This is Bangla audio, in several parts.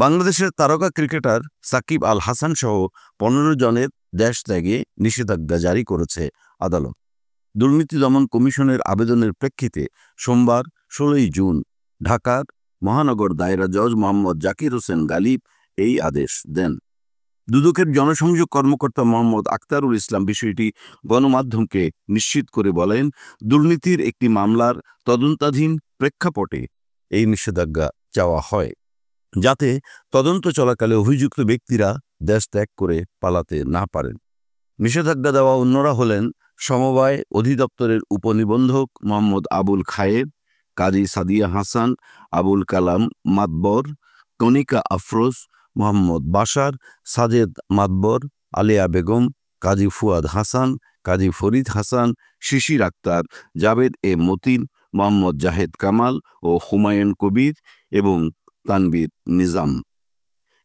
বাংলাদেশের তারকা ক্রিকেটার সাকিব আল হাসান সহ 15 জনের দেশ ত্যাগে নিষেধাজ্ঞা জারি করেছে আদালত। দুর্নীতি দমন কমিশনের আবেদনের প্রেক্ষিতে সোমবার 16 জুন ঢাকার মহানগর দায়রা জজ মোহাম্মদ জাকির হোসেন গালিব এই আদেশ দেন। দুদকের জনসংযোগ কর্মকর্তা মোহাম্মদ আখতারুল ইসলাম বিষয়টি গণমাধ্যমকে নিশ্চিত করে বলেন, দুর্নীতির একটি মামলার তদন্তাধীন প্রেক্ষাপটে এই নিষেধাজ্ঞা চাওয়া হয়, যাতে তদন্ত চলাকালে অভিযুক্ত ব্যক্তিরা দেশ ত্যাগ করে পালাতে না পারেন। নিষেধাজ্ঞা দেওয়া অন্যরা হলেন সমবায় অধিদপ্তরের উপনিবন্ধক মোহাম্মদ আবুল খায়ের, কাজী সাদিয়া হাসান, আবুল কালাম মাতবর, কণিকা আফরোজ, মোহাম্মদ বাশার, সাজেদ মাতবর, আলিয়া বেগম, কাজী ফুয়াদ হাসান, কাজী ফরিদ হাসান, শিশির আক্তার, জাবেদ এ মতিন, মোহাম্মদ জাহেদ কামাল ও হুমায়ুন কবির এবং তানবীর নিজাম।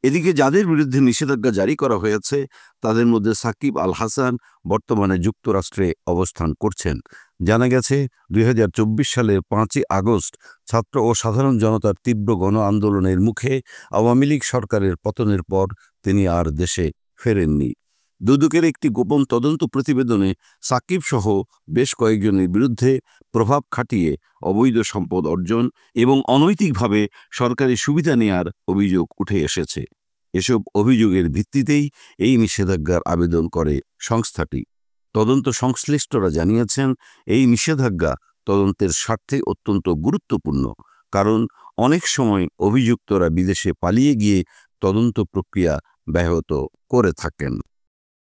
এদিকে যাদের বিরুদ্ধে নিষেধাজ্ঞা জারি করা হয়েছে তাদের মধ্যে সাকিব আল হাসান বর্তমানে যুক্তরাষ্ট্রে অবস্থান করছেন। জানা গেছে 2024 সালের 5 আগস্ট ছাত্র ও সাধারণ জনতার তীব্র গণ আন্দোলনের মুখে আওয়ামী লীগ সরকারের পতনের পর তিনি আর দেশে ফেরেননি। দুদকের একটি গোপন তদন্ত প্রতিবেদনে সাকিব সহ বেশ কয়েকজনের বিরুদ্ধে প্রভাব খাটিয়ে অবৈধ সম্পদ অর্জন এবং অনৈতিকভাবে সরকারি সুবিধা নেয়ার অভিযোগ উঠে এসেছে। এসব অভিযোগের ভিত্তিতেই এই নিষেধাজ্ঞার আবেদন করে সংস্থাটি। তদন্ত সংশ্লিষ্টরা জানিয়েছেন, এই নিষেধাজ্ঞা তদন্তের স্বার্থে অত্যন্ত গুরুত্বপূর্ণ, কারণ অনেক সময় অভিযুক্তরা বিদেশে পালিয়ে গিয়ে তদন্ত প্রক্রিয়া ব্যাহত করে থাকেন।